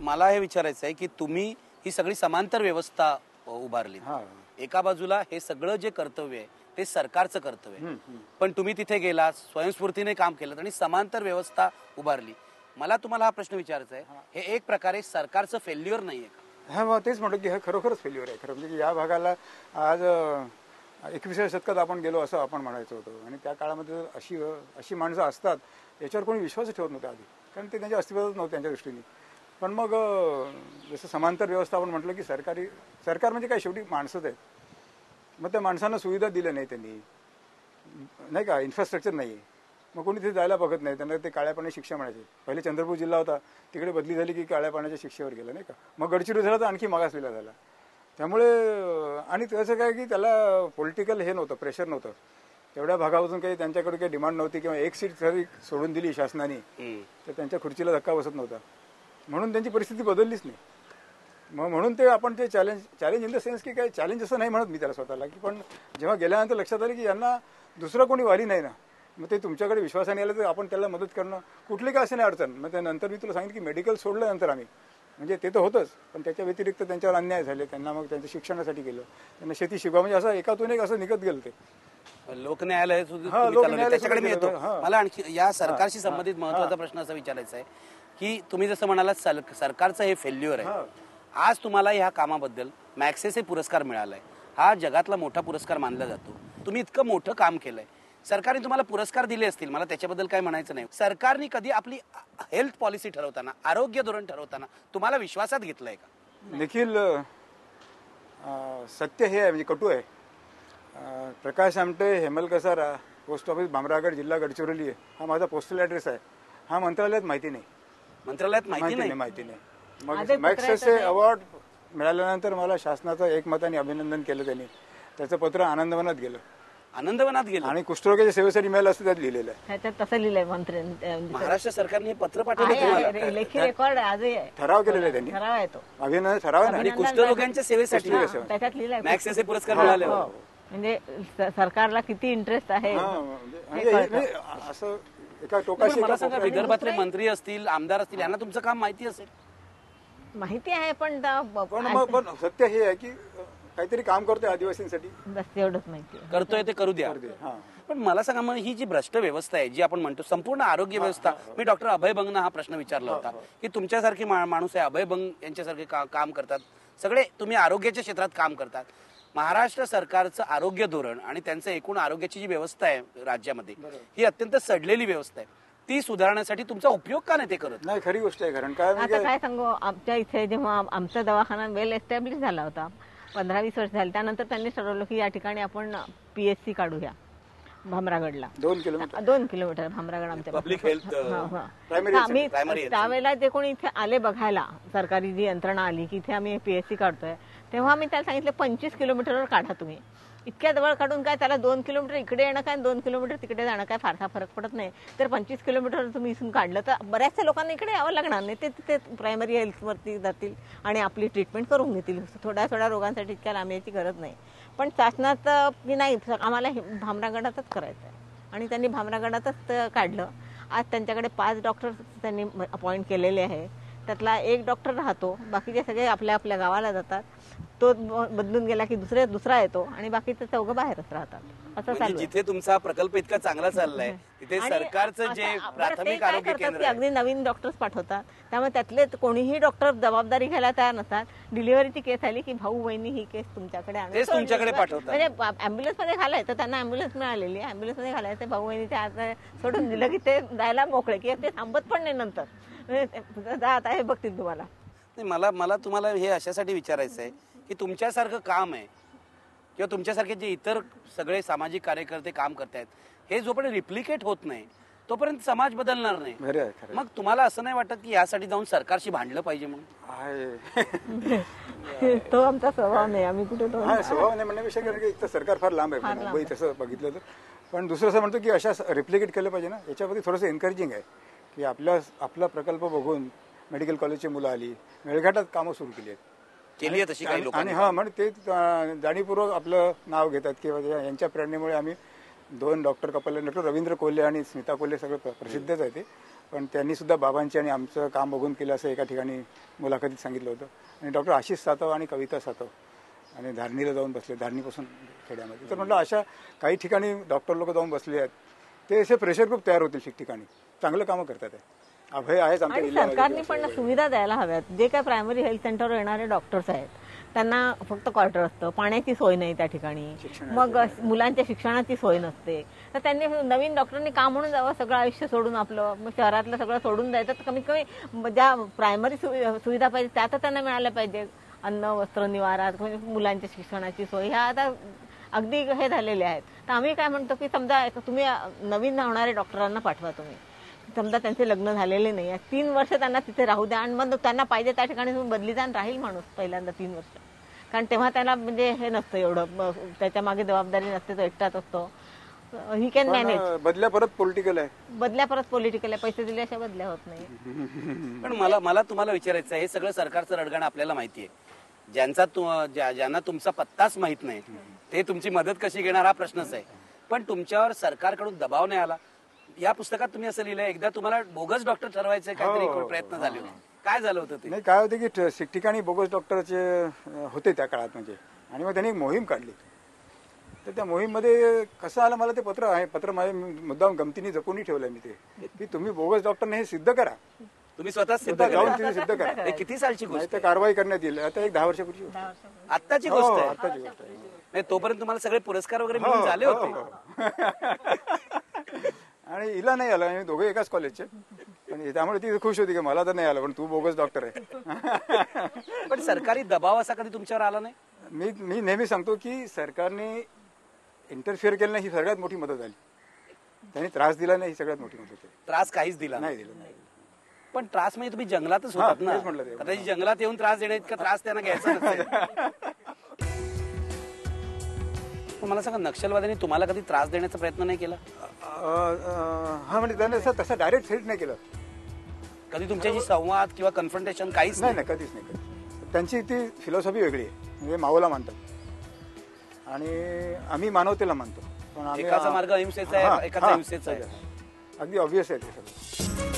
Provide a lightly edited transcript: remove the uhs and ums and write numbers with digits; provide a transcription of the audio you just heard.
मला हे विचारायचं आहे की तुम्ही ही सगळी समांतर व्यवस्था उभारली, एका बाजूला हे सगळं जे कर्तव्य आहे ते सरकारचं कर्तव्य आहे, पण तुम्ही तिथे गेलात, स्वयंस्फूर्तीने काम केलं आणि समांतर व्यवस्था उभारली. मला तुम्हाला हा प्रश्न विचारायचा आहे, हे एक प्रकारे सरकारचं फेल्युअर नाहीये का? हा, मग तेच म्हणतो की हे खरोखरच फेल्युअर आहे. खरं म्हणजे या भागाला आज 21व्या शतकात आपण गेलो असं आपण म्हणायचं होतं. आणि त्या काळामध्ये अशी माणसं असतात याच्यावर कोणी विश्वासच ठेवत नव्हता आधी, कारण ते त्यांच्या अस्तित्वातच नव्हतं त्यांच्या दृष्टीने. पण मग जसं समांतर व्यवस्था आपण म्हटलं की सरकार म्हणजे काय, शेवटी माणसंच आहेत. मग त्या माणसांना सुविधा दिल्या नाही त्यांनी, नाही का, इन्फ्रास्ट्रक्चर नाही. मग कोणी तिथे जायला बघत नाही, त्यांना ते काळ्या पाण्याची शिक्षा म्हणायचे. पहिले चंद्रपूर जिल्हा होता, तिकडे बदली झाली की काळ्या पाण्याच्या शिक्षेवर गेला, नाही का. मग गडचिरोली झाला तर आणखी मागासलेला झाला. त्यामुळे आणि त्याचं काय की त्याला पॉलिटिकल हे नव्हतं, प्रेशर नव्हतं. तेवढ्या भागापासून काही त्यांच्याकडे काही डिमांड नव्हती, किंवा एक सीट जरी सोडून दिली शासनाने तर त्यांच्या खुर्चीला धक्का बसत नव्हता. म्हणून त्यांची परिस्थिती बदललीच नाही. मग म्हणून ते आपण ते चॅलेंज इन द सेन्स की काय चॅलेंज असं नाही म्हणत मी त्याला स्वतःला, की पण जेव्हा गेल्यानंतर लक्षात आलं की यांना दुसरं कोणी वाली नाही ना, मग ते तुमच्याकडे विश्वासाने आलं तर आपण त्याला मदत करणं कुठली काय असे नाही अडचण. मग त्यानंतर मी तुला सांगितलं की मेडिकल सोडल्यानंतर आम्ही, म्हणजे ते तर होतंच, पण त्याच्या व्यतिरिक्त त्यांच्यावर अन्याय झाले, त्यांना मग त्यांच्या शिक्षणासाठी गेलं, त्यांना शेती शिकवा, म्हणजे असं एकातून एक असं निघत गेलं. ते लोकन्यायालय त्याच्याकडे मी येतो. मला आणखी या सरकारशी संबंधित महत्वाचा प्रश्न असा विचारायचा आहे की तुम्ही जसं म्हणालात सरकारचं हे फेल्युअर आहे. आज तुम्हाला ह्या कामाबद्दल मॅग्सेसे पुरस्कार मिळालाय. हा जगातला मोठा पुरस्कार मानला जातो. तुम्ही इतकं मोठं काम केलंय, सरकारने तुम्हाला पुरस्कार दिले असतील, मला त्याच्याबद्दल काय म्हणायचं नाही. सरकारने कधी आपली हेल्थ पॉलिसी ठरवताना, आरोग्य धोरण ठरवताना तुम्हाला विश्वासात घेतलंय का? निखिल, सत्य हे आहे, म्हणजे कटू आहे. प्रकाश आमटे, हेमल कसारा, पोस्ट ऑफिस भामरागड, जिल्हा गडचिरोली आहे. हा माझा पोस्टल ॲड्रेस आहे. हा मंत्रालयात माहिती नाही. मंत्रालयात माहिती नाही. मग मॅग्सेसे अवॉर्ड मिळाल्यानंतर मला शासनाचं एकमताने अभिनंदन केलं त्यांनी. त्याचं पत्र आनंदवनात गेलं. आणि कुष्ठरोग्याच्या सेवेसाठी मिळालं असं त्यात लिहिलेलं आहे. तसं लिहिलंय मंत्री. महाराष्ट्र सरकारने पत्र पाठवलं, लेखी रेकॉर्ड आजही आहे. ठराव केलेला आहे त्यांनी. ठराव आहे तो. अभिनंदन ठराव आहे आणि कुष्ठरोग्यांच्या सेवेसाठी त्याच्यात लिहिलंय मॅग्सेसे पुरस्कार मिळाले. म्हणजे सरकारला किती इंटरेस्ट आहे असं एका टोकाशी. मला सांगा, विदर्भातले मंत्री असतील, आमदार असतील, यांना तुमचं काम माहिती असेल? माहिती आहे, पण सत्य हे आहे की काहीतरी काम करतोय आदिवासींसाठी, बस एवढंच माहिती करतोय ते करू द्या. पण मला सांगा, मग ही जी भ्रष्ट व्यवस्था आहे, जी आपण म्हणतो संपूर्ण आरोग्य व्यवस्था, मी डॉक्टर अभय बंगना हा प्रश्न विचारला होता की तुमच्यासारखी माणूस आहे, अभय बंग यांच्यासारखे काम करतात, सगळे तुम्ही आरोग्याच्या क्षेत्रात काम करतात. महाराष्ट्र सरकारचं आरोग्य धोरण आणि त्यांचं एकूण आरोग्याची जी व्यवस्था आहे राज्यामध्ये, ही अत्यंत सडलेली व्यवस्था आहे. ती सुधारण्यासाठी तुमचा उपयोग का नाही ते करत? नाही, खरी गोष्ट आहे. कारण काय आता काय सांगू, आमच्या इथे जेव्हा आमचा दवाखाना वेल एस्टॅब्लिश झाला होता, 15-20 वर्ष झाली, त्यानंतर त्यांनी ठरवलं की या ठिकाणी आपण PSC काढूया भामरागडला. 2 किलोमीटर भामरागड आमच्या पब्लिक हेल्थ. आम्ही त्यावेळेला जे कोणी इथे आले बघायला, सरकारी जी यंत्रणा आली की इथे आम्ही PSC काढतोय, तेव्हा आम्ही त्याला सांगितलं 25 किलोमीटरवर काढा तुम्ही. इतक्या जवळ काढून काय, त्याला 2 किलोमीटर इकडे येणं काय, 2 किलोमीटर तिकडे जाणं काय फारसा फरक पडत नाही. तर 25 किलोमीटर तुम्ही इथून काढलं तर बऱ्याचशा लोकांना इकडे यावं लागणार नाही. ते तिथे प्रायमरी हेल्थवरती जातील आणि आपली ट्रीटमेंट करून घेतील. थोड्या रोगांसाठी इतक्या लांब यायची गरज नाही. पण शासनात की नाही, आम्हाला भामरागडातच करायचं आहे, आणि त्यांनी भामरागडातच काढलं. आज त्यांच्याकडे 5 डॉक्टर त्यांनी अपॉइंट केलेले आहे. त्यातला 1 डॉक्टर राहतो, बाकीचे सगळे आपल्या आपल्या गावाला जातात. तो बदलून गेला की दुसरा येतो, आणि बाकीचे 4 बाहेरच राहतात. असं चालू. जिथे तुमचा प्रकल्प इतका चांगला चाललाय तिथे सरकारचं जे प्राथमिक आरोग्य केंद्र आहे, अगदी नवीन डॉक्टर्स पाठवतात. त्यामुळे त्यातले कोणीही डॉक्टर जबाबदारी घ्यायला तयार नसतात. डिलिव्हरीची केस आली की भाऊ बहिणी ही केस तुमच्याकडे तुमच्याकडे पाठवतात. म्हणजे अँब्युलन्स मध्ये घालायचं, त्यांना अँब्युलन्स मिळालेली, अँब्युलन्स मध्ये घालायचं, भाऊ बहिणीच्या हात सोडून दिलं की ते जायला मोकळे, की ते थांबत पण नाही नंतर. आता हे बघतील तुम्हाला. मला तुम्हाला हे अशासाठी विचारायचं आहे की तुमच्यासारखं काम आहे किंवा तुमच्यासारखे जे इतर सगळे सामाजिक कार्यकर्ते काम करतायत, हे जोपर्यंत रिप्लिकेट होत नाही तोपर्यंत समाज बदलणार नाही. मग तुम्हाला असं नाही वाटत की यासाठी जाऊन सरकारशी भांडलं पाहिजे म्हणून? तो आमचा स्वभाव नाही. आम्ही कुठे स्वभाव नाही म्हणण्यापेक्षा कारण की सरकार फार लांब आहे मुंबई तसं बघितलं तर. पण दुसरं असं म्हणतो की अशा रिप्लिकेट केलं पाहिजे ना. याच्यामध्ये थोडंसं एनकरेजिंग आहे की आपला प्रकल्प बघून मेडिकल कॉलेजची मुलं आली, मेळघाटात कामं सुरू केली आहेत, तशी काही लोकांनी. आणि म्हणजे ते जाणीवपूर्वक आपलं नाव घेतात किंवा यांच्या प्रेरणेमुळे आम्ही 2 doctor couple, doctor Ravindra Kolhe आणि स्मिता कोल्हे सगळं प्रसिद्धच आहे ते, पण त्यांनी सुद्धा बाबांची आणि आमचं काम बघून केलं असं एका ठिकाणी मुलाखतीत सांगितलं होतं. आणि डॉक्टर आशिष सातव आणि कविता सातव आणि धारणीला जाऊन बसले, धारणीपासून खेड्यामध्ये. तर म्हटलं अशा काही ठिकाणी डॉक्टर लोक जाऊन बसले आहेत, ते असे प्रेशर ग्रुप तयार होतील ठिकठिकाणी, चांगलं कामं करतात आहे. अभय आहेच आमच्या आणि जिल्ह्यामध्ये. सरकारने पण सुविधा द्यायला हव्यात. जे काय प्रायमरी हेल्थ सेंटरवर येणारे डॉक्टर्स आहेत त्यांना फक्त क्वार्टर असतं, पाण्याची सोय नाही त्या ठिकाणी, मग मुलांच्या शिक्षणाची सोय नसते. तर त्यांनी नवीन डॉक्टरांनी काम म्हणून जावं, सगळं आयुष्य सोडून आपलं मग शहरातलं सगळं सोडून जायचं. तर कमीत कमी ज्या प्रायमरी सुविधा पाहिजे त्या तर त्यांना मिळाल्या पाहिजे. अन्न, वस्त्र, निवारा, मुलांच्या शिक्षणाची सोय ह्या आता अगदी हे झालेले आहेत. तर आम्ही काय म्हणतो की समजा तुम्ही नवीन होणारे डॉक्टरांना पाठवा. तुम्ही समजा त्यांचे लग्न झालेले नाही आहे, 3 वर्ष त्यांना तिथे राहू द्या आणि मग त्यांना पाहिजे त्या ठिकाणी बदली जाऊन राहील माणूस पहिल्यांदा 3 वर्ष. कारण तेव्हा त्याला म्हणजे हे नसतं एवढं, त्याच्या मागे जबाबदारी नसते, तो एकटाच असतो. He can manage. बदल्या परत पॉलिटिकल आहे, बदल्या परत पॉलिटिकल आहे, पैसे दिल्याशिवाय बदल्या होत नाही. पण मला तुम्हाला विचारायचं आहे, हे सगळं सरकारचं रडगाणं आपल्याला माहिती आहे. ज्यांना तुमचा पत्ताच माहित नाही ते तुमची मदत कशी घेणार हा प्रश्नच आहे. पण तुमच्यावर सरकारकडून दबाव नाही आला? या पुस्तकात तुम्ही असं लिहिलंय, एकदा तुम्हाला बोगस डॉक्टर ठरवायचे काहीतरी प्रयत्न झाले होते. काय झालं होतं ते? नाही, काय होते की ठिकठिकाणी बोगस डॉक्टरचे होते त्या काळात म्हणजे, आणि मग त्यांनी एक मोहीम काढली. तर त्या मोहीममध्ये कसं आलं, मला ते पत्र आहे, पत्र माझे मुद्दाम गमतीने जपूनही ठेवलंय मी ते, की तुम्ही बोगस डॉक्टर नाही हे सिद्ध करा. तुम्ही स्वतः सिद्ध जाऊन करा. तिथे सिद्ध करा. हे किती सालची नाही गोष्ट तर कारवाई करण्यात येईल. आता एक 10 वर्षापूर्वी गोष्ट आहे. आत्ताची गोष्ट आहे. आत्ताची गोष्ट आहे. नाही, तोपर्यंत तुम्हाला सगळे पुरस्कार वगैरे मिळून झाले होते. आणि हिला नाही आला, आम्ही दोघे एकाच कॉलेजचे, पण त्यामुळे ती खुश होती की मला तर नाही आलं, पण तू बोगस डॉक्टर आहे. पण सरकारी दबाव असा कधी तुमच्यावर आला नाही? मी नेहमी सांगतो की सरकारने इंटरफिअर केलं नाही ही सगळ्यात मोठी मदत झाली. त्यांनी त्रास दिला नाही ही सगळ्यात मोठी मदत आहे. त्रास काहीच दिला नाही दिला, नाही. पण त्रास म्हणजे तुम्ही जंगलातच होतात ना, तेच म्हटलं ते. कदाचित जंगलात येऊन त्रास देण्या इतका त्रास त्यांना घ्यायचा नसेल. पण मला सांगा, नक्षलवाद्यांनी तुम्हाला कधी त्रास देण्याचा प्रयत्न नाही केला? हा, म्हणजे त्याने तसं डायरेक्ट थ्रेट नाही केलं. कधी तुमच्याशी संवाद किंवा कन्फ्रंटेशन काहीच नाही, कधीच नाही, कधीच. त्यांची ती फिलॉसॉफी वेगळी आहे, म्हणजे मावला मानतात आणि आम्ही मानवतेला मानतो. पण एकाचा मार्ग अहिंसेचा आहे, एकाचा हिंसेचा आहे. अगदी ऑब्व्हियस आहे ते सगळं.